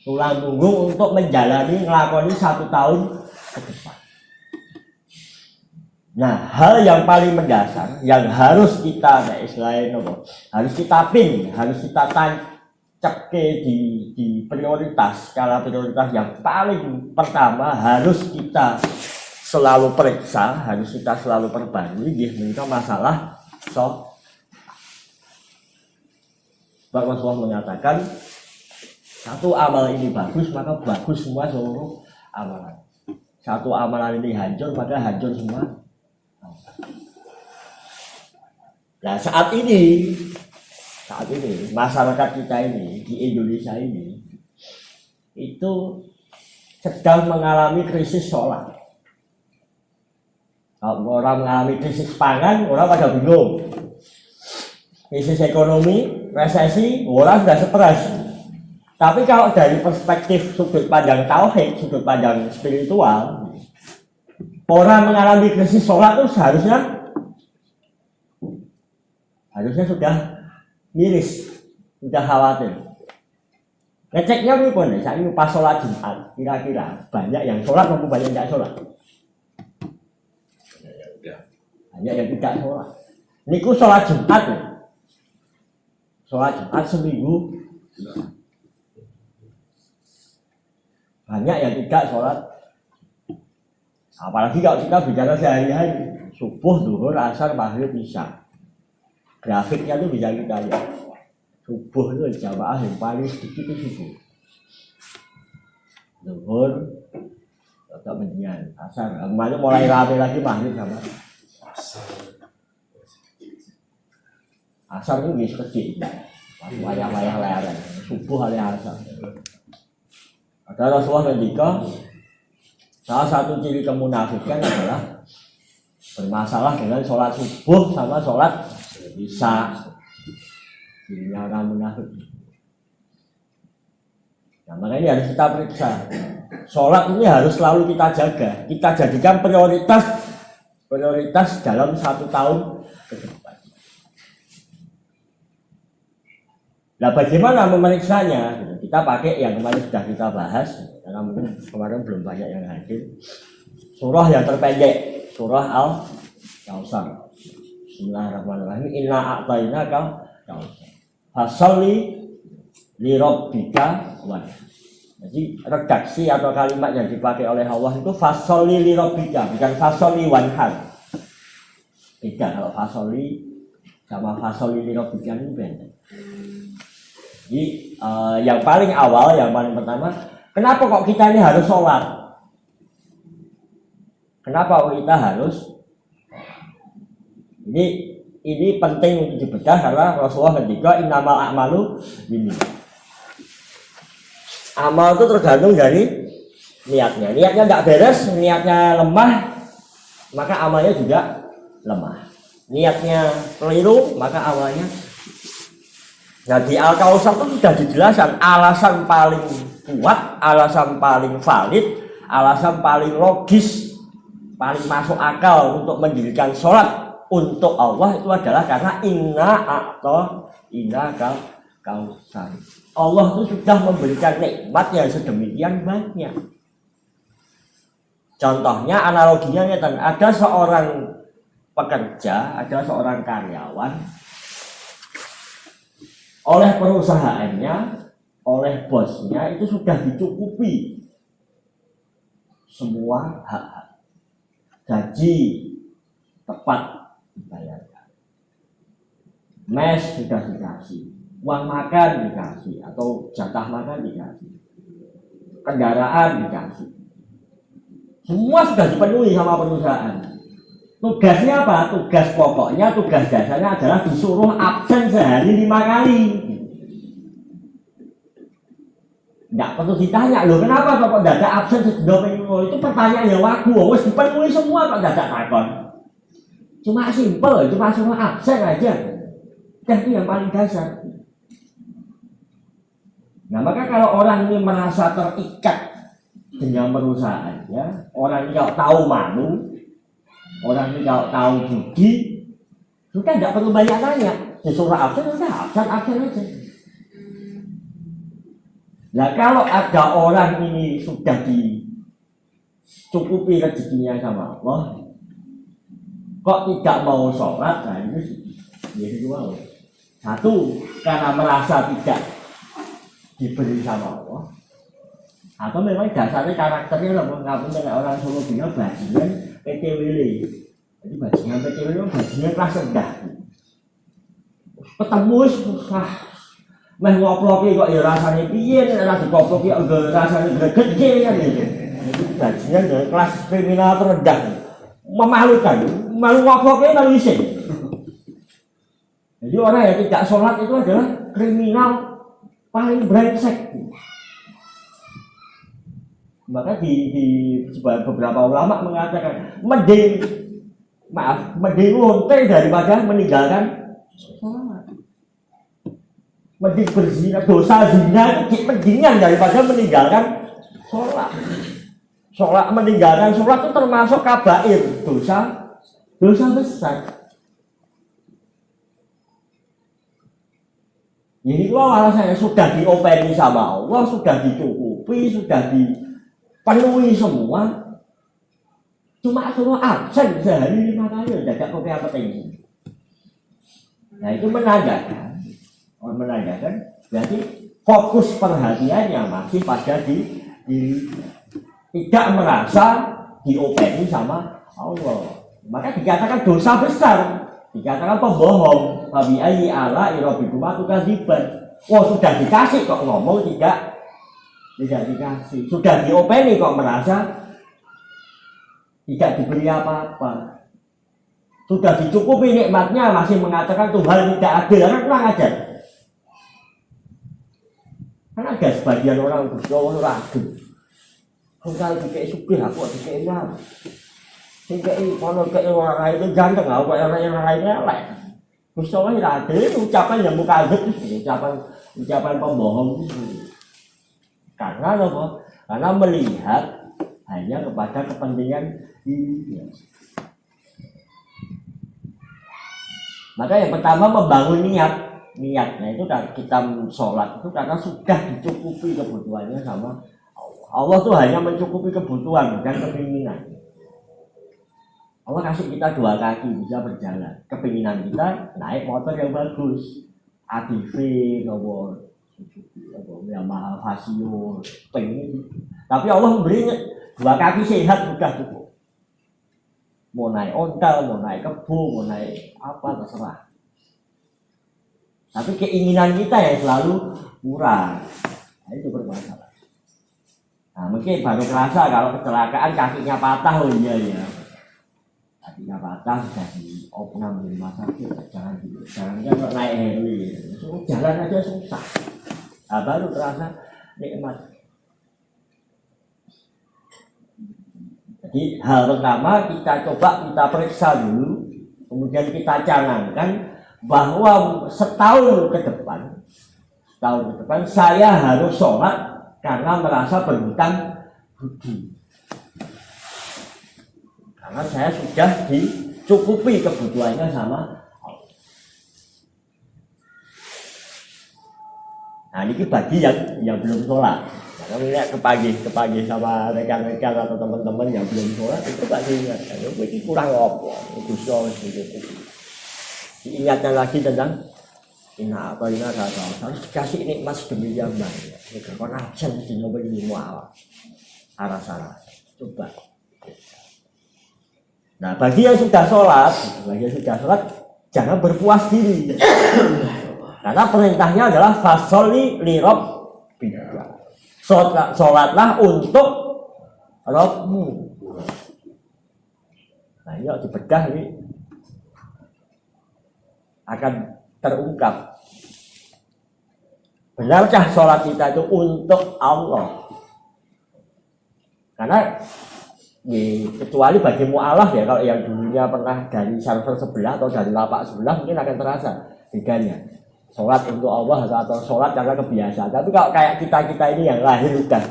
tulang punggung untuk menjalani ngelakoni 1 tahun ke depan. Nah, hal yang paling mendasar yang harus kita istilahnya harus kita pin, harus kita tancap di prioritas. Skala prioritas yang paling pertama harus kita selalu periksa, harus kita selalu perbarui yaitu masalah Bapak Rasulullah menyatakan satu amal ini bagus maka bagus semua seluruh amalan. Satu amalan ini hancur maka hancur semua. Nah saat ini masyarakat kita ini di Indonesia ini itu sedang mengalami krisis sholat. Kalau orang mengalami krisis pangan, orang pada bingung. Krisis ekonomi, resesi, orang sudah stres. Tapi kalau dari perspektif sudut pandang tauhid, sudut pandang spiritual, orang mengalami krisis sholat itu seharusnya sudah miris, sudah khawatir. Ngeceknya nih, saya ini pas sholat Jumat, kira-kira banyak yang sholat maupun banyak yang tidak sholat. Banyak yang tidak sholat. Niku sholat Jumat nih. Sholat Jumat seminggu. Banyak yang tidak sholat. Apalagi kalau kita bicara sehari-hari, subuh, zuhur, asar, maghrib, isya. Grafiknya itu bisa kita lihat. Subuh itu jamaah yang paling sedikit itu subuh. Zuhur, tetap mendian, asar. Kemarin mulai rame lagi maghrib sama. Asar itu bisa kecil. Wayang-wayang layaran. Subuh hari asar. Ada Rasulullah ketika salah satu ciri kemunafikan adalah bermasalah dengan sholat subuh sama sholat isya. Cirinya orang munafik. Nah makanya harus kita periksa. Sholat ini harus selalu kita jaga. Kita jadikan prioritas dalam 1 tahun ke depan. Nah bagaimana memeriksanya? Kita pakai yang kemarin sudah kita bahas, karena mungkin kemarin belum banyak yang hadir. Surah yang terpendek, surah Al-Kautsar. Bismillahirrahmanirrahim. Inna a'tainaka Kautsar. Fasholli li rabbika wanhar. Jadi redaksi atau kalimat yang dipakai oleh Allah itu fasholli li rabbika, bukan fasholli wanhar. Beda kalau fasholli sama fasholli li rabbika itu beda. Jadi yang paling awal, yang paling pertama, kenapa kok kita ini harus sholat? Kenapa kok kita harus? Ini penting untuk dibedah karena Rasulullah ketika innamal a'malu binniyat. Amal itu tergantung dari niatnya. Niatnya tidak beres, niatnya lemah, maka amalnya juga lemah. Niatnya keliru, maka amalnya. Nah di Al-Kautsar itu sudah dijelaskan alasan paling kuat, alasan paling valid, alasan paling logis, paling masuk akal untuk mendirikan sholat untuk Allah itu adalah karena inna Kautsar. Allah itu sudah memberikan nikmat yang sedemikian banyak. Contohnya analoginya ada seorang pekerja, ada seorang karyawan. Oleh perusahaannya, oleh bosnya itu sudah dicukupi semua hak-hak. Gaji tepat dibayarkan, mes sudah dikasih, uang makan dikasih atau jatah makan dikasih, kendaraan dikasih, semua sudah dipenuhi sama perusahaan. Tugasnya apa? Tugas pokoknya, tugas dasarnya adalah disuruh absen sehari 5 kali. Nggak perlu ditanya, loh kenapa kok tidak ada absen sedang itu pertanyaan yang wagu, wes dipenuhi semua kok tidak ada takon. Cuma simpel, cuma suruh absen aja. Itu yang paling dasar. Nah maka kalau orang ini merasa terikat dengan perusahaannya, orang ini kalau tahu malu, orang ini kalau tahu budi, sudah tidak perlu banyak tanya. Disuruh absen, sudah absen aja. Nah kalau ada orang ini sudah dicukupi rezekinya sama Allah, kok tidak mau sholat, nah itu mau. Satu, karena merasa tidak diberi sama Allah, atau memang dasarnya karakternya orang Solo bilang bajingan PTWL. Jadi bajingan PTWL itu bajingan kelas rendah. Ketemu susah. Meh ngoploki kok ya rasanya piye, nek dikoploki kok rasanya gede kan gitu. Itu bajingan dari kelas kriminal terendah. Memalukan, malu ngoploki malu isin. Jadi orang yang tidak sholat itu adalah kriminal paling brengsek. Maka di beberapa ulama mengatakan mending lonte daripada meninggalkan sholat. Mending berzina, dosa zina itu mendingan daripada meninggalkan sholat. Meninggalkan sholat itu termasuk kabair, dosa besar. Ini kalau alasannya sudah diopeni sama Allah, sudah dicukupi, sudah dipenuhi semua, cuma suruh absen sehari 5 kali, udah gak kopi apa tinggi. Nah itu menandakan berarti fokus perhatiannya masih pada tidak merasa diopeni sama Allah. Maka dikatakan dosa besar, dikatakan pembohong. Babi ayi ala irobikuma tukaziban. Oh sudah dikasih kok ngomong tidak dikasih. Sudah diopeni kok merasa tidak diberi apa-apa. Sudah dicukupi nikmatnya masih mengatakan Tuhan tidak adil. Kan kurang ajar. Kan ada sebagian orang berdoa ragu. Kalau dikei sugih aku dikei mau. Sing kei kono kei orang lain itu ganteng, aku orang yang lainnya elek. Gusti Allah tidak adil, ucapan yang mukadzib, ucapan pembohong. Karena apa? Karena melihat hanya kepada kepentingan diri. Maka yang pertama membangun niatnya itu kita sholat itu karena sudah dicukupi kebutuhannya sama Allah. Allah tuh hanya mencukupi kebutuhan dan keinginan. Allah kasih kita 2 kaki bisa berjalan. Kepinginan kita naik motor yang bagus, ATV, Yamaha Vasio, pengen. Tapi Allah memberi 2 kaki sehat sudah cukup. Mau naik ontel, mau naik kebo, mau naik apa terserah. Tapi keinginan kita yang selalu kurang, nah, itu bermasalah. Nah mungkin baru kerasa kalau kecelakaan kakinya patah, oh iya ya. Kakinya patah sudah diopnam di rumah sakit, jangan naik heli, jalan aja susah. Nah, baru terasa nikmat. Jadi hal pertama kita periksa dulu, kemudian kita canangkan bahwa setahun ke depan saya harus sholat karena merasa berhutang budi. Karena saya sudah dicukupi kebutuhannya sama Allah. Nah ini bagi yang belum sholat. Karena melihat ke pagi sama rekan-rekan atau teman-teman yang belum sholat itu bagi ingat. Ini kurang apa? Itu sholat itu. Diingatkan lagi tentang harus dikasih nikmat sedemikian banyak. Ini kan aja mesti nyoba ilmu awal. Arah-arah. Coba. Nah, bagi yang sudah sholat, jangan berpuas diri. Karena perintahnya adalah fasoli lirob bika. Sholatlah untuk Rabbmu. Nah, ini dibedah ini akan terungkap. Benarkah sholat kita itu untuk Allah? Karena kecuali bagi mu'alaf ya, kalau yang dulunya pernah dari server sebelah atau dari lapak sebelah mungkin akan terasa bedanya. Sholat untuk Allah atau sholat karena kebiasaan. Tapi kalau kayak kita ini yang lahir sudah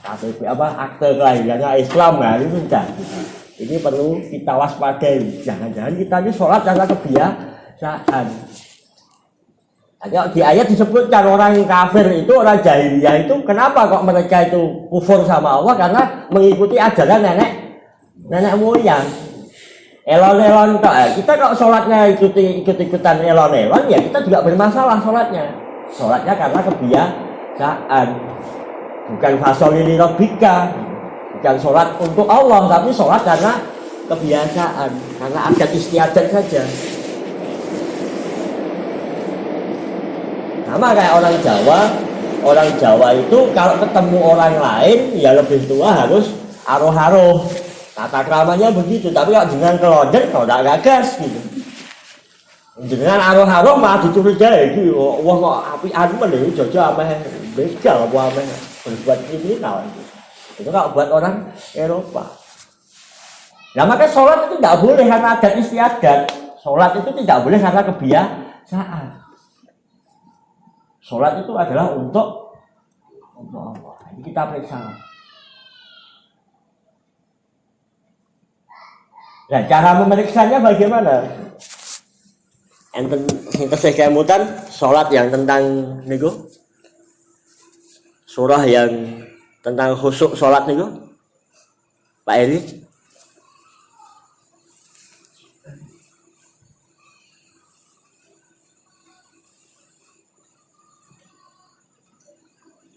KTP akte kelahirannya Islam, nah itu sudah. Ini perlu kita waspadai. Jangan-jangan kita ini sholat karena kebiasaan. Di ayat disebutkan orang kafir itu, orang jahiliyah itu, kenapa kok mereka itu kufur sama Allah? Karena mengikuti ajaran nenek moyang. Elon-elon kita kalau sholatnya ikut-ikutan elon-elon, ya kita juga bermasalah sholatnya. Sholatnya karena kebiasaan, bukan fasolili robika, bukan sholat untuk Allah, tapi sholat karena kebiasaan, karena adat istiadat saja. Sama kayak orang Jawa itu kalau ketemu orang lain ya lebih tua harus aroh-aroh. Tata keramanya begitu, tapi kalau dengan kelonjer kalau tidak gagas gitu. Dengan aroh-aroh malah dicurigai gitu. Wah kok apian meneh jojo apa begal apa berbuat kriminal gitu. Itu kalau buat orang Eropa. Nah makanya sholat itu tidak boleh karena adat istiadat. Sholat itu tidak boleh karena kebiasaan. Sholat itu adalah untuk Allah. Ini kita periksa. Nah, cara memeriksanya bagaimana? Enten saya kemutan sholat yang tentang niku, surah yang tentang khusyuk sholat niku, Pak Eri.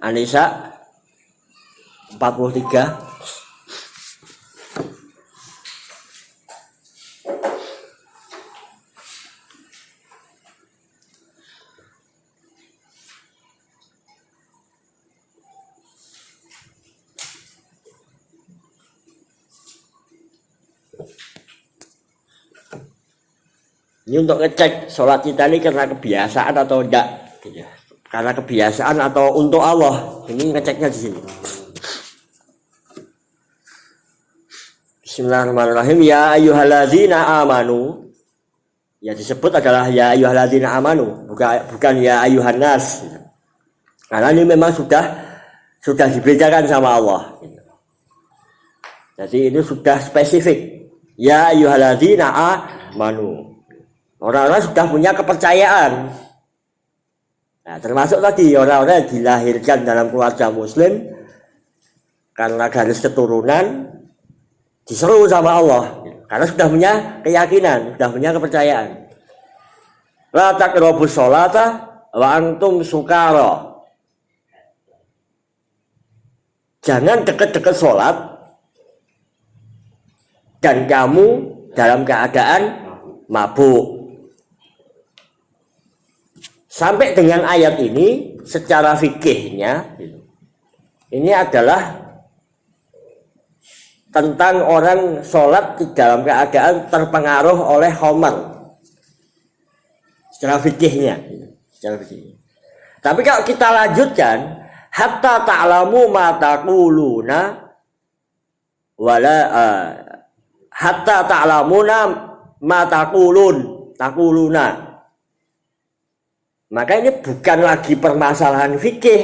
Anisa 43. Ini untuk ngecek sholat kita ini karena kebiasaan atau enggak, karena kebiasaan atau untuk Allah. Ini ngeceknya di sini. Bismillahirrahmanirrahim. Ya ayyuhalladzina amanu. Ya disebut adalah ya ayyuhalladzina amanu, bukan ya ayyuhan nas. Karena ini memang sudah dibedakan sama Allah. Jadi ini sudah spesifik. Ya ayyuhalladzina amanu. Orang-orang sudah punya kepercayaan. Nah, termasuk tadi orang-orang yang dilahirkan dalam keluarga muslim karena garis keturunan diseru sama Allah. Karena sudah punya keyakinan, sudah punya kepercayaan. La taqrabus sholata wa antum sukara. Jangan dekat-dekat sholat dan kamu dalam keadaan mabuk. Sampai dengan ayat ini secara fikihnya ini adalah tentang orang sholat di dalam keadaan terpengaruh oleh khamar. Secara fikihnya. Tapi kalau kita lanjutkan, hatta ta'lamu ma taquluna wala hatta ta'lamuna ma taquluna. Maka ini bukan lagi permasalahan fikih,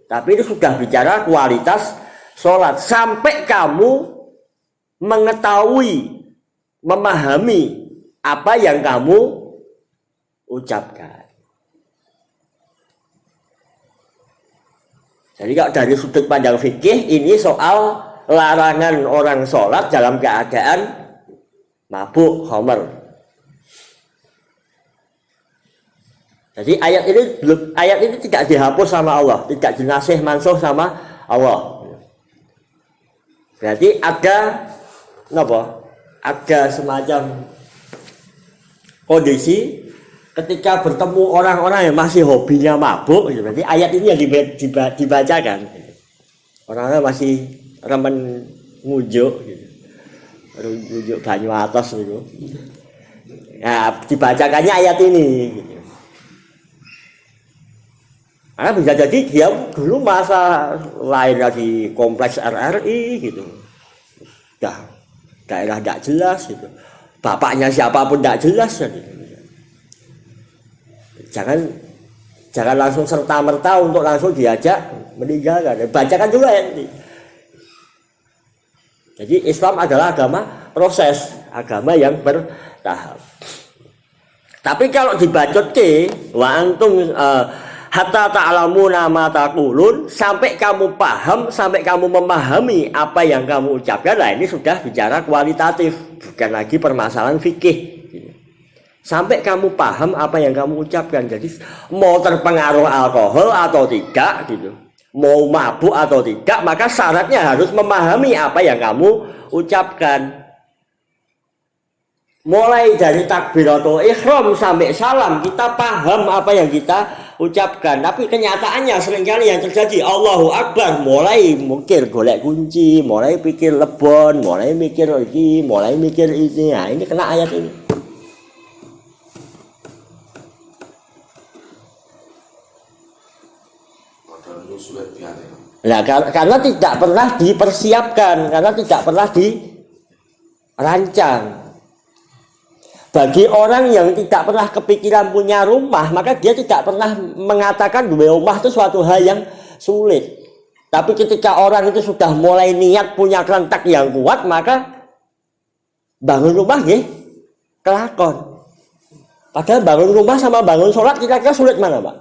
tapi ini sudah bicara kualitas sholat. Sampai kamu mengetahui, memahami apa yang kamu ucapkan. Jadi kalau dari sudut pandang fikih, ini soal larangan orang sholat dalam keadaan mabuk, khamar. Jadi ayat ini tidak dihapus sama Allah, tidak dinasih mansuh sama Allah. Berarti ada semacam kondisi ketika bertemu orang-orang yang masih hobinya mabuk, berarti ayat ini yang dibacakan. Orang-orang masih remen ngujuk, ngujuk banyu atas gitu. Nah, dibacakannya ayat ini. Gitu. Karena bisa jadi dia dulu masa lahir di kompleks RRI gitu, daerah tidak jelas gitu, bapaknya siapapun tidak jelas gitu. Jangan langsung serta merta untuk langsung diajak meninggalkan. Bacakan juga ya. Jadi Islam adalah agama proses, agama yang bertahap. Tapi kalau dibacotke wa antum hatta ta'lamuna ma taqulun, sampai kamu paham, sampai kamu memahami apa yang kamu ucapkan. Nah, ini sudah bicara kualitatif, bukan lagi permasalahan fikih. Sampai kamu paham apa yang kamu ucapkan. Jadi mau terpengaruh alkohol atau tidak gitu, mau mabuk atau tidak, maka syaratnya harus memahami apa yang kamu ucapkan. Mulai dari takbiratul ihram sampai salam kita paham apa yang kita ucapkan. Tapi kenyataannya seringkali yang terjadi Allahu Akbar, mulai mikir golek kunci, mulai pikir lebon, mulai mikir lagi, mulai mikir ini. Nah, ini kena ayat ini. Nah, karena tidak pernah dipersiapkan, karena tidak pernah dirancang. Bagi orang yang tidak pernah kepikiran punya rumah, maka dia tidak pernah mengatakan rumah itu suatu hal yang sulit. Tapi ketika orang itu sudah mulai niat punya kerentak yang kuat, maka bangun rumah kelakon. Padahal bangun rumah sama bangun sholat kira-kira sulit mana, Pak?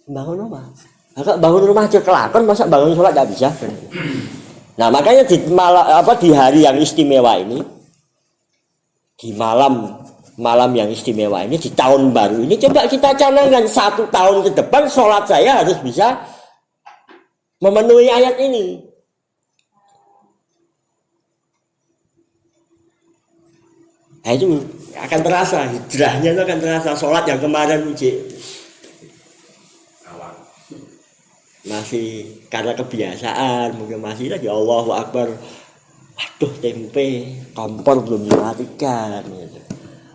Bangun rumah. Maka bangun rumah aja kelakon, masa bangun sholat tidak bisa? Nah, makanya di hari yang istimewa ini, di malam yang istimewa ini, di tahun baru ini, coba kita canangkan 1 tahun ke depan sholat saya harus bisa memenuhi ayat ini. Nah, itu akan terasa, hijrahnya itu akan terasa. Sholat yang kemarin masih karena kebiasaan, mungkin masih lagi Allahu Akbar, aduh tempe kompor belum dimatikan,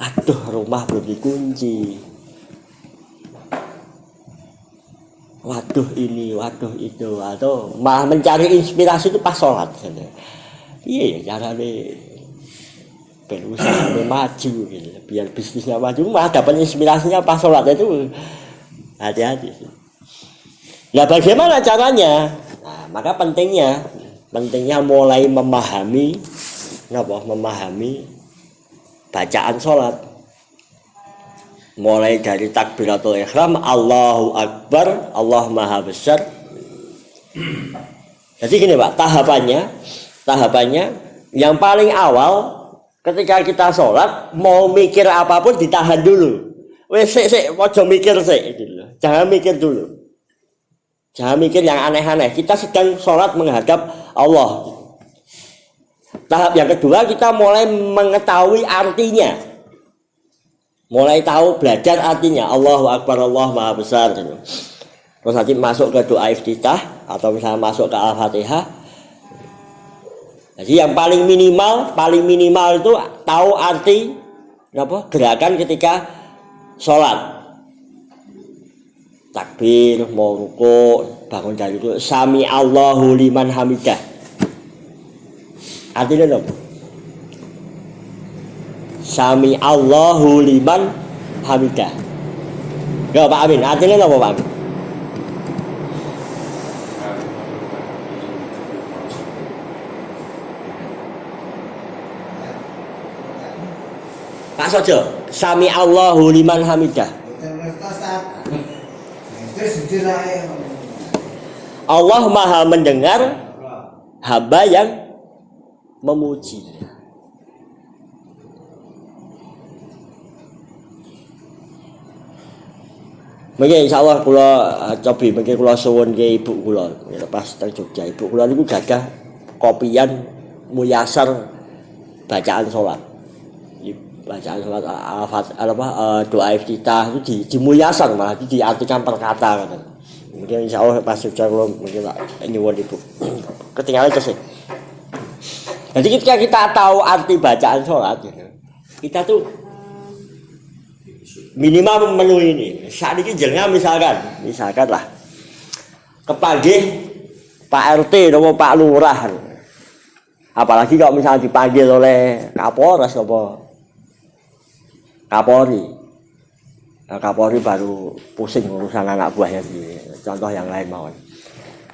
aduh rumah belum dikunci, waduh ini, waduh itu, atau malah mencari inspirasi itu pas sholat. Iya ya cara berusaha maju gitu, biar bisnisnya maju, malah dapat inspirasinya pas sholat. Itu hati-hati sih. Nah, bagaimana caranya? Nah, maka pentingnya mulai memahami bacaan sholat. Mulai dari takbiratul ihram, Allahu Akbar, Allah Maha Besar. Jadi gini Pak, tahapannya yang paling awal ketika kita sholat, mau mikir apapun ditahan dulu. Wes ojo mikir gitu. Jangan mikir dulu. Jangan mikir yang aneh-aneh. Kita sedang sholat menghadap Allah. Tahap yang kedua, kita mulai mengetahui artinya. Mulai tahu, belajar artinya. Allahu Akbar, Allah Maha Besar. Terus nanti masuk ke doa iftitah, atau misalnya masuk ke Al-Fatihah. Jadi yang paling minimal itu tahu arti gerakan ketika sholat. Takbir, mau ruku, bangun dari itu, sami Allahu liman hamidah. Artinya apa? Sami Allahu liman hamidah. Ya Pak Amin, artinya apa Pak Amin? Pak Sojo, sami Allahu liman hamidah. Allah Maha mendengar hamba yang memuji. Mungkin insya Allah kula cobi, mungkin kula suwun ke ibu kula pas teng Jogja. Ibu kula niku gagah kopian muyasar bacaan sholat. Bacaan sholat doa iftitah itu dimuyasar, malah diartikan per kata. Mungkin insya Allah pas Jogja kula mungkin nyuwun ibu. Ketinggalan terus. Jadi ketika kita tahu arti bacaan sholat, kita tuh minimal memenuhi ini. Saat ini jenengan misalkan lah kepanggih Pak RT atau Pak Lurah, apalagi kalau misalnya dipanggil oleh Kapolres atau Kapolri. Kapolri baru pusing urusan anak buahnya sendiri. Contoh yang lain mawon.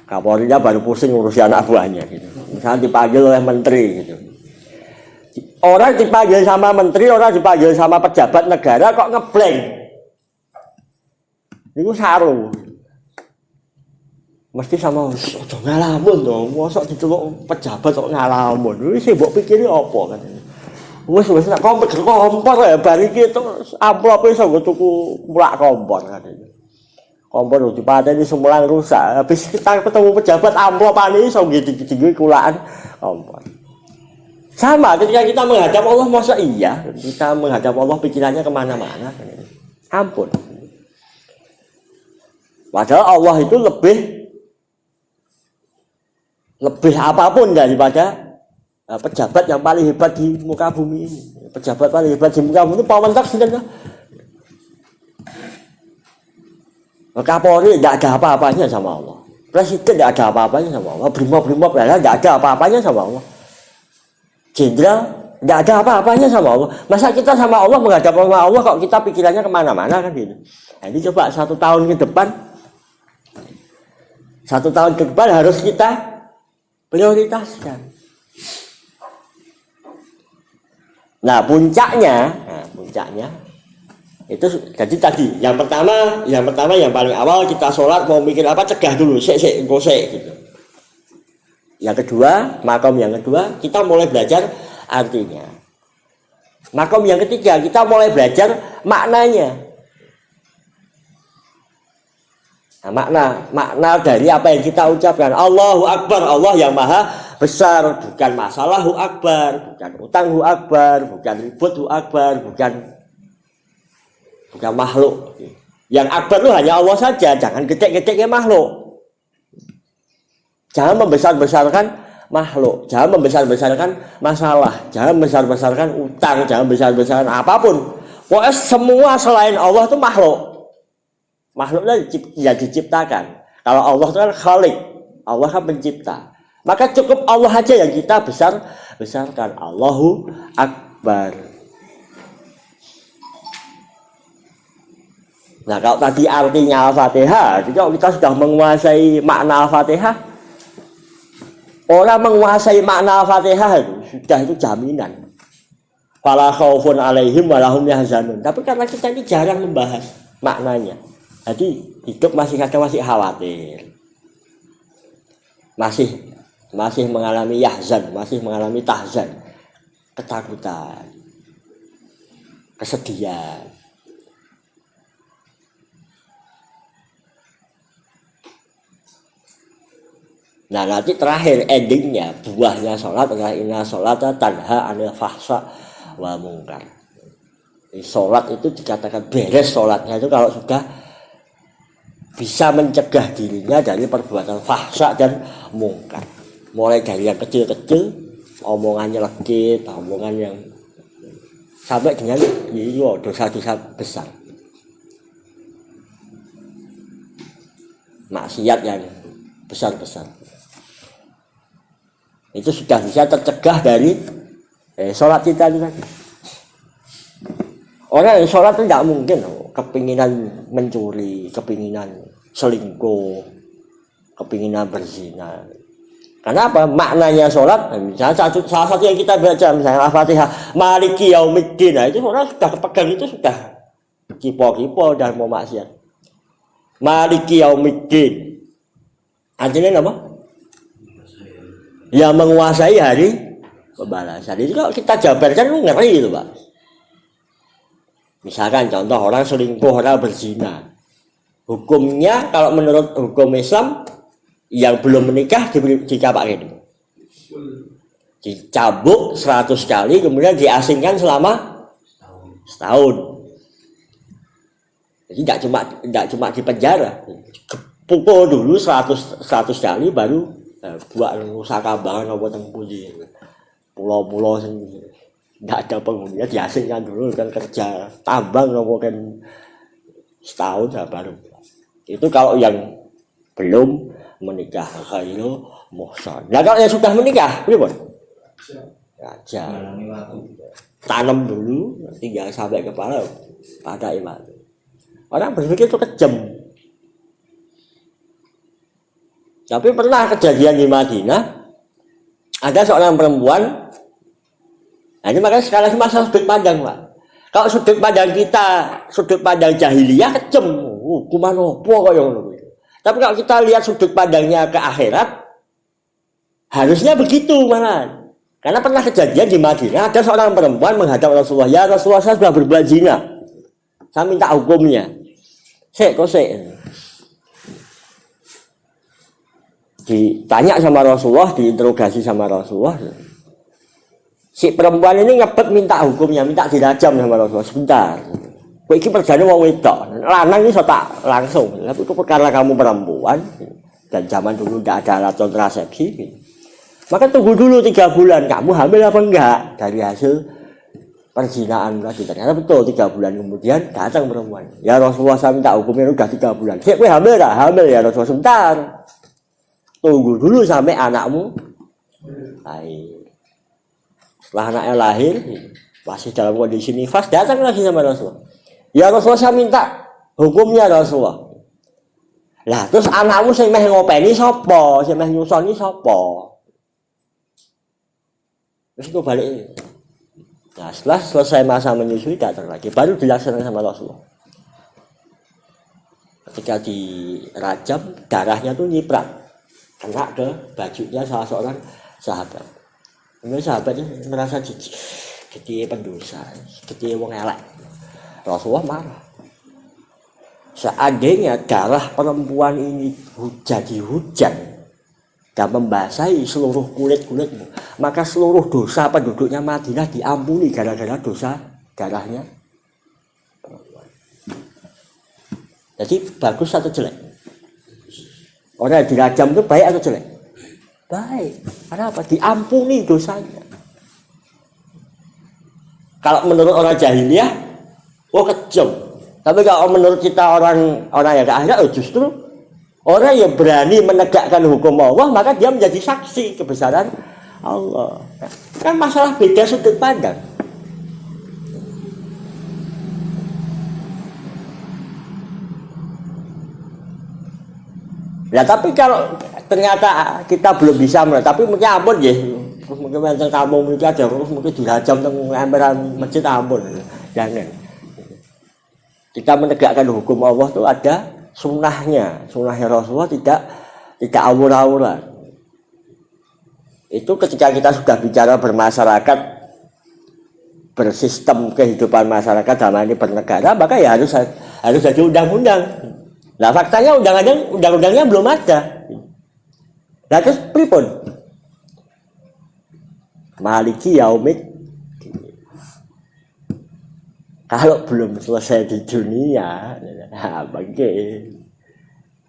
Kapolrinya baru pusing urusan anak buahnya gitu. Misalnya dipanggil oleh menteri gitu. Orang dipanggil sama menteri, orang dipanggil sama pejabat negara kok ngeblank. Itu saru. Mesti sama ojo ngalamun to, mosok diceluk pejabat kok ngalamun. Wis mbok pikiri apa kan. Wis nek kompor ya bar iki amplope iso nggo tuku mulak kompor katanya. Kompor udah dipateni semulan rusak. Habis kita ketemu pejabat amplopane iso ngidi-gidi kulaan kompor. Sama ketika kita menghadap Allah, masa iya kita menghadap Allah pikirannya kemana-mana. Ampun. Padahal Allah itu lebih apapun daripada pejabat yang paling hebat di muka bumi ini. Pejabat paling hebat di muka bumi itu Pak Mentok sebenarnya. Kapolri tidak ada apa-apanya sama Allah. Presiden tidak ada apa-apanya sama Allah. Brimob tidak ada apa-apanya sama Allah. Jenderal tidak ada apa-apanya sama Allah. Masa kita sama Allah menghadap sama Allah kok kita pikirannya kemana-mana kan gitu. Nah, ini coba 1 tahun ke depan. 1 tahun ke depan harus kita prioritaskan. Nah puncaknya itu jadi tadi yang pertama yang paling awal kita sholat mau mikir apa cegah dulu sek gitu. Yang kedua, makom yang kedua kita mulai belajar artinya. Makom yang ketiga kita mulai belajar maknanya. Nah, makna dari apa yang kita ucapkan. Allahu Akbar, Allah yang maha besar, bukan masalahhu akbar, bukan utanghu akbar, bukan ributhu akbar, bukan makhluk. Yang akbar itu hanya Allah saja, jangan gede-gedenya makhluk. Jangan membesar-besarkan makhluk, jangan membesar-besarkan masalah, jangan membesar-besarkan utang, jangan membesar-besarkan apapun. Pokoknya semua selain Allah itu makhluk. Makhluknya yang diciptakan. Kalau Allah itu kan khalik, Allah kan pencipta. Maka cukup Allah aja yang kita besarkan. Allahu Akbar. Nah kalau tadi artinya Al-Fatihah, jadi kalau kita sudah menguasai makna Al-Fatihah, orang menguasai makna Al-Fatihah itu jaminan. Fala khaufun alaihim walahum yahzanun. Tapi karena kita ini jarang membahas maknanya, jadi hidup masih khawatir, masih mengalami yahzan, masih mengalami tahzan, ketakutan, kesedihan. Nah nanti terakhir endingnya, buahnya sholat adalah inna sholata tanha anil fahsya wal munkar. Sholat itu dikatakan beres sholatnya itu kalau sudah bisa mencegah dirinya dari perbuatan fahsya dan munkar. Mulai dari yang kecil-kecil, omongannya legit, omongan yang sampai dengan dosa-dosa besar, maksiat yang besar-besar. Itu sudah bisa tercegah dari sholat kita itu tadi. Orang yang sholat itu tidak mungkin kepinginan mencuri, kepinginan selingkuh, kepinginan berzina. Kenapa? Maknanya sholat, misalnya salah satu yang kita baca misalnya Al-Fatihah, Maliki Yaumiddin, nah itu orang sudah kepegang, itu sudah kipo-kipo dan mau maksiat. Maliki Yaumiddin, artinya apa? Yang menguasai hari pembalasan. Itu kalau kita jabarkan itu ngeri itu Pak. Misalkan contoh orang selingkuh, orang berzina. Hukumnya kalau menurut hukum Islam yang belum menikah dicapak gitu. Dicambuk 100 kali kemudian diasingkan selama setahun. Jadi tidak cuma di penjara. Pukul dulu 100 kali baru buat rusak kambangan apa tempuji. Pulau-pulau sendiri. Tidak ada penghuninya, diasingkan dulu kan kerja tambang kan setahun baru. Itu kalau yang belum menikah khairul muhsan. Nah kalau yang sudah menikah, gimana? Raja. Tanam dulu, tinggal sampai kepala pada iman. Orang berpikir itu kejam. Tapi pernah kejadian di Madinah, ada seorang perempuan Nah, ini makanya sekali lagi masalah sudut pandang, Pak. Kalau sudut pandang kita, sudut pandang jahiliyah kejem, hukuman opo kaya ngono. Tapi kalau kita lihat sudut pandangnya ke akhirat, harusnya begitu malah. Karena pernah kejadian di Madinah, ada seorang perempuan menghadap Rasulullah, ya Rasulullah saya sudah berbuat zina, saya minta hukumnya. Kok ditanya sama Rasulullah, diinterogasi sama Rasulullah. Si perempuan ini ngebet minta hukumnya, minta dirajam sama Rasulullah. Sebentar, kok ini perjalanan wong wedok, lanang ini tak langsung. Tapi itu karena kamu perempuan dan zaman dulu tidak ada alat kontrasepsi, maka tunggu dulu 3 bulan, kamu hamil apa enggak dari hasil perzinaan tadi. Ternyata betul 3 bulan kemudian datang perempuan. Ya Rasulullah saya minta hukumnya udah 3 bulan. Cek gue hamil dah, hamil ya Rasulullah. Sebentar, tunggu dulu sampai anakmu lahir. Setelah anaknya lahir, masih dalam kondisi nifas, datang lagi sama Rasulullah. Ya Rasulullah saya minta hukumnya Rasulullah. Lah terus anakmu sing meh ngopeni sapa? Sing meh nyusoni sapa? Terus itu balik. Nah setelah selesai masa menyusui datang lagi, baru dilaksanakan sama Rasulullah. Ketika dirajam, darahnya tuh nyiprat, kena ke bajunya salah seorang sahabat. Kemudian sahabatnya merasa jijik, jadi pendosa, jadi wong elek. Rasulullah marah. Seandainya darah perempuan ini jadi hujan dan membasahi seluruh kulit-kulitmu, maka seluruh dosa penduduknya Madinah diampuni gara-gara dosa darahnya perempuan. Jadi bagus atau jelek? Orang yang dirajam itu baik atau jelek? Baik. Karena apa? Diampuni dosanya. Kalau menurut orang jahiliyah, kejam. Tapi kalau menurut kita orang yang ke akhirat, justru orang yang berani menegakkan hukum Allah, maka dia menjadi saksi kebesaran Allah. Kan masalah beda sudut pandang. Ya tapi kalau ternyata kita belum bisa, tapi mungkin ampun ya. Terus mungkin tentang kamu mungkin ada, terus mungkin dirajam tentang emperan masjid ampun. Jangan. Kita menegakkan hukum Allah itu ada sunnahnya Rasulullah tidak awur-awuran. Itu ketika kita sudah bicara bermasyarakat, bersistem kehidupan masyarakat dalam ini bernegara, maka ya harus ada undang-undang. Nah faktanya undang-undangnya belum ada. Nah terus pripun? Maliki yaumid. Kalau belum selesai di dunia, bagi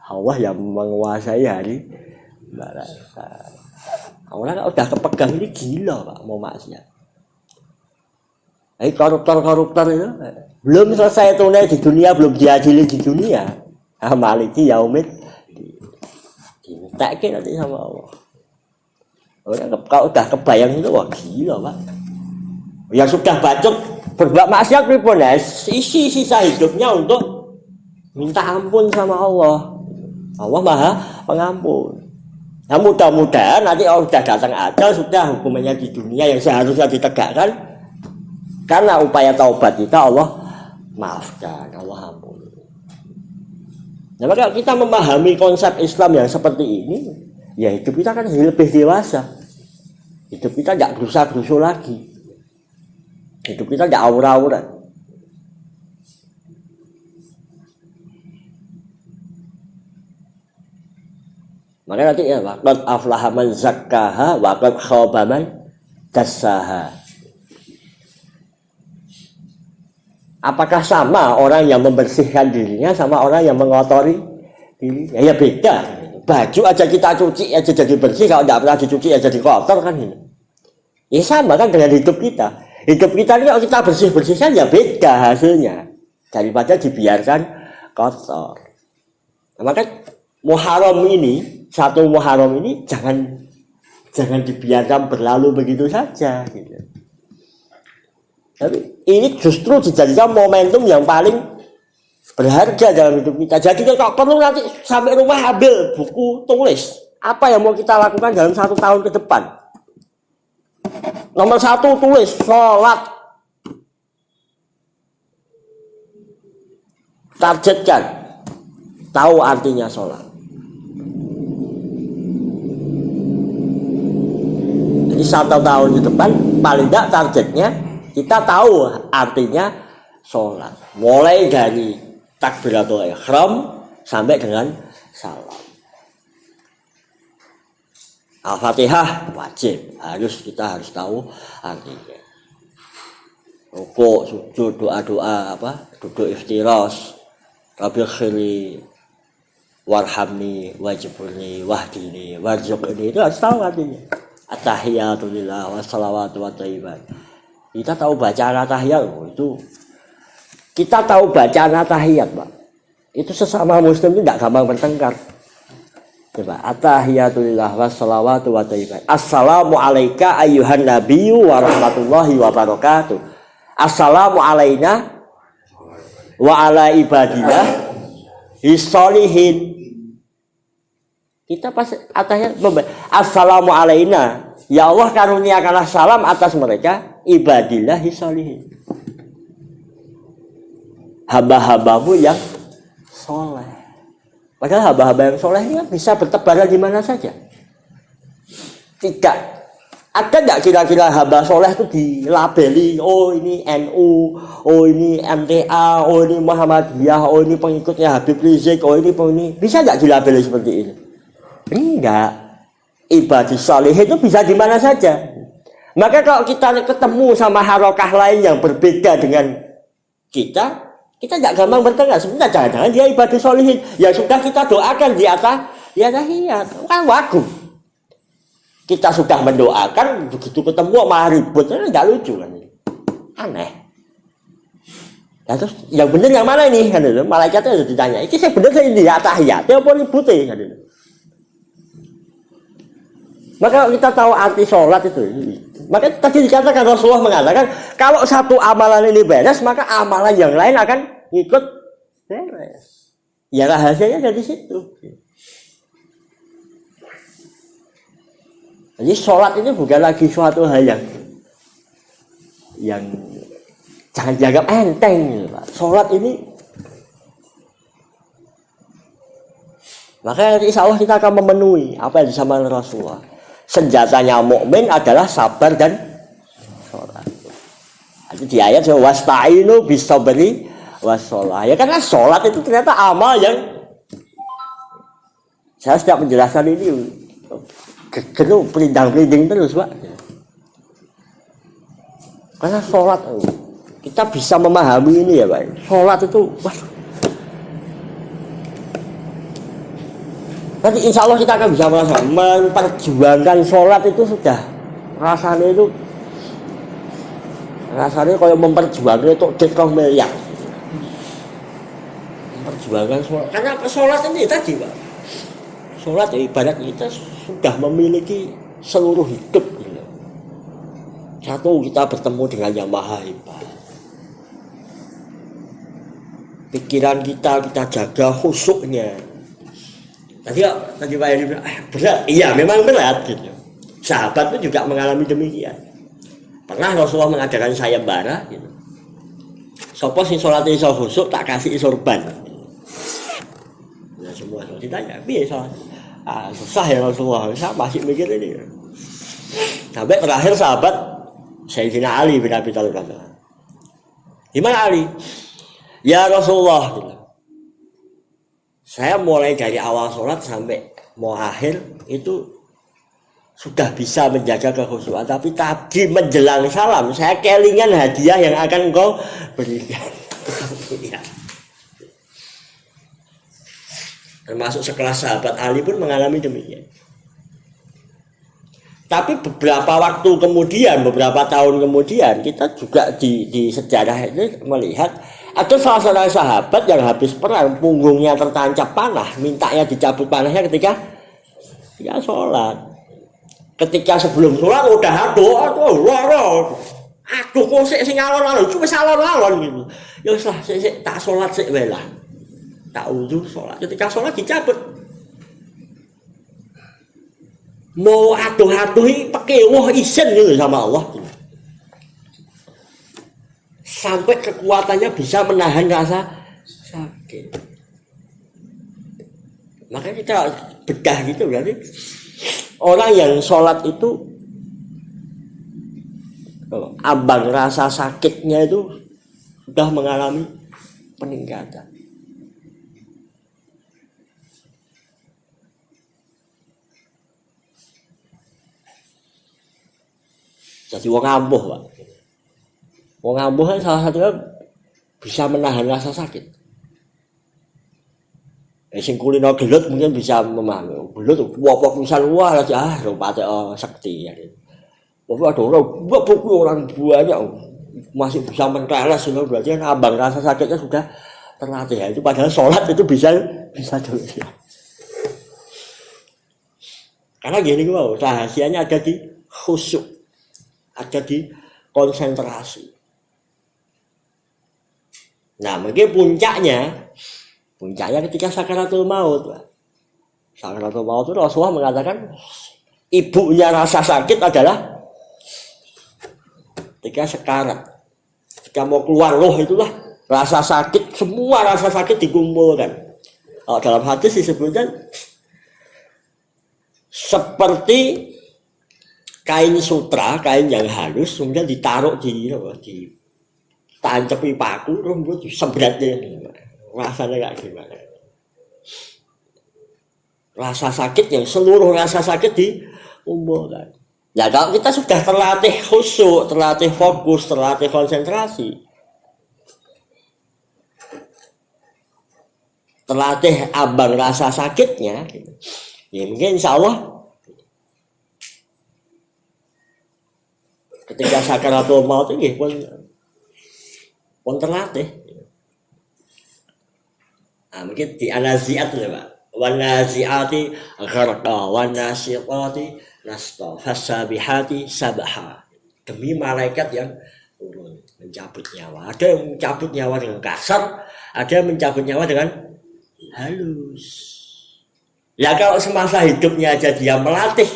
Allah yang menguasai hari balasan. Orang udah kepegang ini gila Pak, mau maksiat. Koruptor itu belum selesai tunai di dunia, belum diadili di dunia. Maliki yaumid dimintakin nanti sama Allah. Orang kalau udah kebayang itu wah gila Pak. Yang sudah bacot berbuat maksiat pripun ya, isi sisa hidupnya untuk minta ampun sama Allah. Allah Maha Pengampun. Nah mudah-mudahan nanti Allah sudah datang ajal, sudah hukumannya di dunia yang seharusnya ditegakkan, karena upaya taubat kita Allah maafkan, Allah ampun. Nah maka kita memahami konsep Islam yang seperti ini, ya hidup kita kan lebih dewasa. Hidup kita tidak gerusa-gerusu lagi. Hidup kita tidak awur-awuran. Maka nanti ya waqad aflaha man zakkaha wa qad khaba man dassaha. Apakah sama orang yang membersihkan dirinya sama orang yang mengotori dirinya? Ya beda. Baju aja kita cuci aja jadi bersih, kalau tidak pernah dicuci aja jadi kotor kan ini. Ya sama kan dengan hidup kita. Hidup kita ini kalau kita bersih-bersihkan ya beda hasilnya daripada dibiarkan kotor. Nah, maka Muharram ini, satu Muharram ini jangan dibiarkan berlalu begitu saja gitu. Tapi ini justru dijadikan momentum yang paling berharga dalam hidup kita. Jadi kalau perlu nanti sampai rumah ambil buku, tulis apa yang mau kita lakukan dalam 1 tahun ke depan. Nomor 1 tulis sholat. Targetkan. Tahu artinya sholat. Jadi 1 tahun di depan paling tidak targetnya kita tahu artinya sholat. Mulai dari takbiratul ihram sampai dengan salam. Al-Fatihah wajib, kita harus tahu artinya. Rukuk, sujud, doa-doa duduk iftiras, Rabbil khiri, warhamni, wajibuni, wahdini, warzuqni, itu harus tahu artinya. At-tahiyatu lillah, wassalawatu wattayyibat. Kita tahu bacaan at-tahiyat, itu kita tahu bacaan at-tahiyat, Pak. Itu sesama muslim itu tidak gampang bertengkar. Coba, at-tahiyatu lillah wassalawatu wattayyibat. Assalamu alayka ayyuhan nabiyyu wa rahmatullahi wa barakatuh. Assalamu alayna wa ala ibadillah hissolihin. Kita pas at-tahiyat assalamu alayna, ya Allah karuniakanlah salam atas mereka ibadillah hissolihin, hamba-hambamu yang soleh. Padahal hamba-hamba yang soleh ini bisa bertebaran di mana saja. Tidak ada nggak kira-kira hamba soleh itu dilabeli, oh ini NU, oh ini MTA, oh ini Muhammadiyah, oh ini pengikutnya Habib Rizik, oh ini bisa nggak dilabeli seperti ini? Enggak. Ibadah soleh itu bisa di mana saja. Maka kalau kita ketemu sama harokah lain yang berbeda dengan kita nggak gampang bertengkar. Sebenarnya jangan-jangan dia ibadah solihin. Ya sudah kita doakan di atas tahiyat. Kan wagu. Kita sudah mendoakan, begitu ketemu malah ribut. Nggak lucu kan. Aneh. Ya, terus yang benar yang mana ini? Kan itu malaikatnya sudah ditanya. Ini saya benar saya di atas tahiyat. Dia apa ributnya? Kan itu. Maka kita tahu arti sholat itu. Maka tadi dikatakan Rasulullah mengatakan kalau satu amalan ini beres maka amalan yang lain akan ikut beres. Ya rahasianya dari situ. Jadi sholat itu bukan lagi suatu hal yang jangan dianggap enteng. Sholat ini maka insya Allah kita akan memenuhi apa yang disampaikan Rasulullah. Senjatanya mukmin adalah sabar dan sholat. Itu di ayat wasta'inu bisabri wassalah. Ya karena sholat itu ternyata amal yang saya setiap menjelaskan ini gegeru pelindang-pelinding terus, Pak. Karena sholat kita bisa memahami ini ya, Pak. Sholat itu nanti insya Allah kita akan bisa merasa memperjuangkan sholat itu sudah rasanya kalau memperjuangkan itu dekong miliar. Memperjuangkan sholat karena sholat ini tadi, Pak. Sholat ibarat kita sudah memiliki seluruh hidup. Satu, kita bertemu dengan Yang Maha Hebat. Pikiran kita jaga khusyuknya. Tadi Pak Heri bilang, berat. Iya memang berat gitu. Sahabat pun juga mengalami demikian. Pernah Rasulullah mengadakan sayembara gitu. Sopo sing sholat iso khusyuk tak kasih sorban. Nah semua ditanya, piye sholat? Susah ya Rasulullah. Saya masih mikir ini. Sampai terakhir sahabat Sayyidina Ali bin Abi Thalib kata, gimana Ali? Ya Rasulullah gitu. Saya mulai dari awal sholat sampai mau akhir itu sudah bisa menjaga kekhusyuan. Tapi tadi menjelang salam saya kelingan hadiah yang akan engkau berikan. Termasuk sekelas sahabat Ali pun mengalami demikian. Tapi beberapa waktu kemudian, beberapa tahun kemudian kita juga di sejarah ini melihat ada salah seorang sahabat yang habis perang punggungnya tertancap panah, mintanya dicabut panahnya ketika ya sholat. Ketika sebelum sholat udah doa, aduh kok sing alon-alon, cuma alon-alon gitu. Ya usah, tak sholat sik wae lah. Tak wudu sholat. Ketika sholat dicabut. Mau aduh-aduhi pakai wah isin gitu sama Allah. sampai kekuatannya bisa menahan rasa sakit. Makanya kita bedah gitu berarti orang yang sholat itu ambang rasa sakitnya itu sudah mengalami peningkatan. Jadi wong ampuh, Pak. Wong ampuh kan salah satunya bisa menahan rasa sakit. Sing kulino gelut mungkin bisa memahami. Gelut wah pisan wah aja rupate sakti ya. Wah ada orang banyak masih bisa menteles itu berarti kan ambang rasa sakitnya sudah terlatih. Itu padahal sholat itu bisa terus ya. Karena gini wow, rahasianya ada di khusyuk, ada di konsentrasi. Nah mungkin puncaknya ketika sakaratul maut. Sakaratul maut itu Rasulullah mengatakan ibunya rasa sakit adalah ketika sekarat, ketika mau keluar roh itulah rasa sakit, semua rasa sakit dikumpulkan. Dalam hadis disebutkan seperti kain sutra, kain yang halus, kemudian ditaruh di tancepi paku, terus disebratnya. Rasanya kayak gimana? Rasa sakit yang seluruh rasa sakit dikumpulkan. Ya kalau kita sudah terlatih khusyuk, terlatih fokus, terlatih konsentrasi, terlatih ambang rasa sakitnya, ya mungkin insya Allah ketika sakaratul maut ini pun terlatih. Nah, mungkin di anaziat ya Pak, wanaziati gharqa, wanasiqati nasta, fasabihati sabaha. Demi malaikat yang turun mencabut nyawa. Ada yang mencabut nyawa dengan kasar, ada yang mencabut nyawa dengan halus. Ya kalau semasa hidupnya aja dia melatih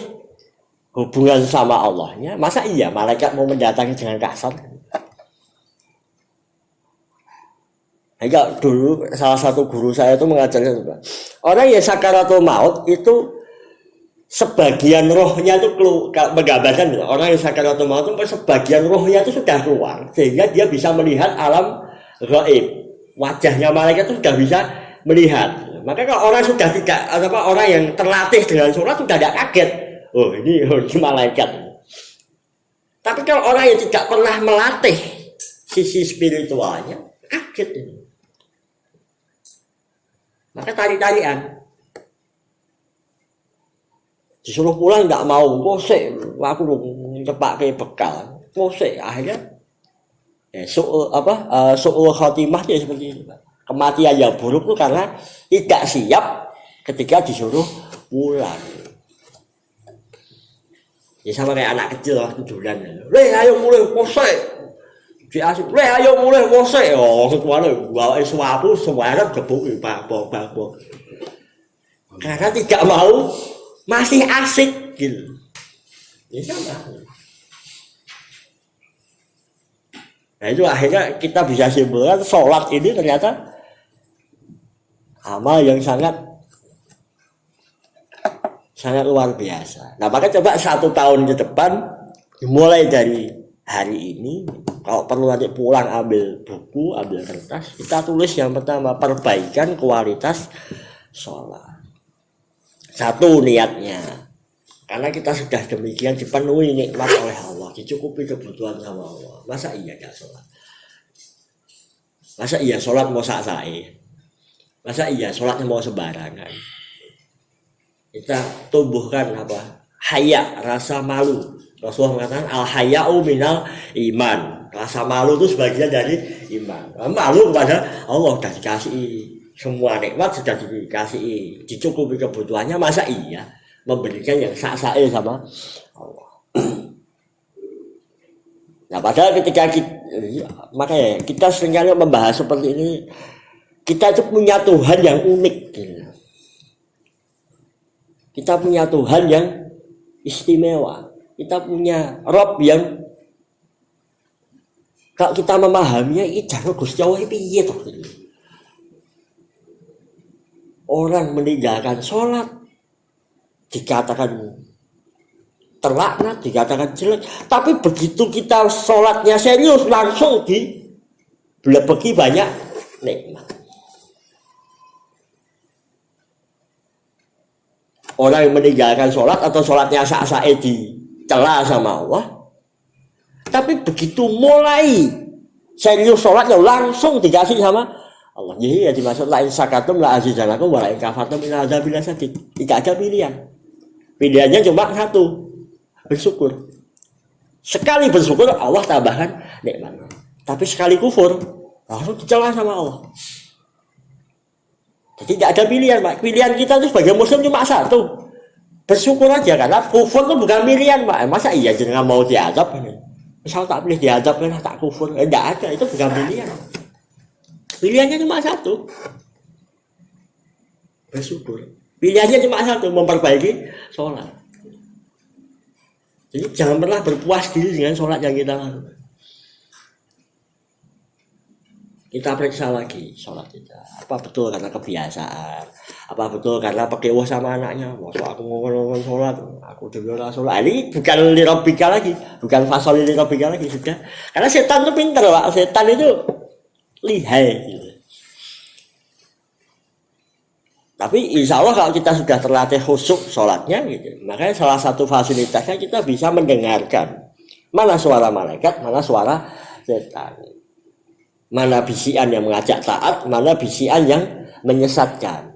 hubungan sama Allahnya, masa iya malaikat mau mendatangi dengan kasar? Enggak, dulu salah satu guru saya itu mengajarkan orang yang sakaratul maut itu sebagian rohnya itu menggambarkan orang yang sakaratul maut itu sebagian rohnya itu sudah keluar sehingga dia bisa melihat alam gaib. Wajahnya malaikat itu sudah bisa melihat. Maka kalau orang sudah tidak orang yang terlatih dengan sholat sudah tidak kaget. Oh ini malaikat. Tapi kalau orang yang tidak pernah melatih sisi spiritualnya kaget ini. Maka tari-tarian disuruh pulang nggak mau, kosek aku cepak ke bekal, kosek akhirnya soal khotimah dia seperti ini. Kematian yang buruk itu karena tidak siap ketika disuruh pulang. Ya sama kayak anak kecil waktu tujuan, ayo mulai kosek. Asik, ayo mulai kosek. Oh, ketuane bawa suapu sewarat gebuk Pak. Karena tidak mau masih asik gitu. Ya sama. Nah itu akhirnya kita bisa simpulkan sholat ini ternyata amal yang sangat luar biasa. Nah maka coba 1 tahun ke depan mulai dari hari ini kalau perlu nanti pulang ambil buku, ambil kertas, kita tulis yang pertama perbaikan kualitas sholat. 1 niatnya, karena kita sudah demikian dipenuhi nikmat oleh Allah, dicukupi kebutuhan sama Allah. Masa iya gak sholat? Masa iya sholat mau sak-sae? Masa iya sholatnya mau sembarangan? Kita tumbuhkan apa? Haya, rasa malu. Rasulullah mengatakan al-haya'u minal iman. Rasa malu itu sebagian dari iman. Malu kepada Allah sudah dikasih semua nikmat, sudah dikasih dicukupi kebutuhannya, masa iya memberikan yang sak-sae sama Allah. Nah padahal ketika makanya kita seringkali membahas seperti ini, kita itu punya Tuhan yang unik. Kita punya Tuhan yang istimewa. Kita punya Rob yang Kalau kita memahaminya, ini jangan Gusti Allah piye toh. Orang meninggalkan sholat dikatakan terlaknat, dikatakan jelek. Tapi begitu kita sholatnya serius, langsung dilebeki banyak nikmat. Orang yang meninggalkan sholat atau sholatnya sak-sake dicela sama Allah, tapi begitu mulai serius sholatnya langsung dikasih sama Allah. Jadi ya dimaksud lain sakatum la azizanakum wa lain kafatum inna adzabil sadid. Tidak ada pilihan. Pilihannya cuma satu, bersyukur. Sekali bersyukur Allah tambahkan nikmat. Tapi sekali kufur langsung dicela sama Allah. Jadi tidak ada pilihan, Pak. Pilihan kita itu sebagai muslim cuma satu. Bersyukur aja, karena kufur itu bukan pilihan, Pak. Masa iya jangan mau diadab ini? Misal tak pilih diadab, tak kufur. Tidak ada, itu bukan pilihan. Pilihannya cuma satu. Bersyukur. Pilihannya cuma satu, memperbaiki sholat. Jadi jangan pernah berpuas diri dengan sholat yang kita lakukan. Kita periksa lagi sholat kita. Apa betul karena kebiasaan? Apa betul karena pekewoh sama anaknya? Masa aku ngomong sholat, aku juga sholat. Ini bukan lirobika lagi, bukan fasol lirobika lagi sudah. Karena setan itu pinter, Pak. Setan itu lihai. Gitu. Tapi insya Allah kalau kita sudah terlatih khusyuk sholatnya, gitu, makanya salah satu fasilitasnya kita bisa mendengarkan mana suara malaikat, mana suara setan. Mana bisikan yang mengajak taat, mana bisikan yang menyesatkan.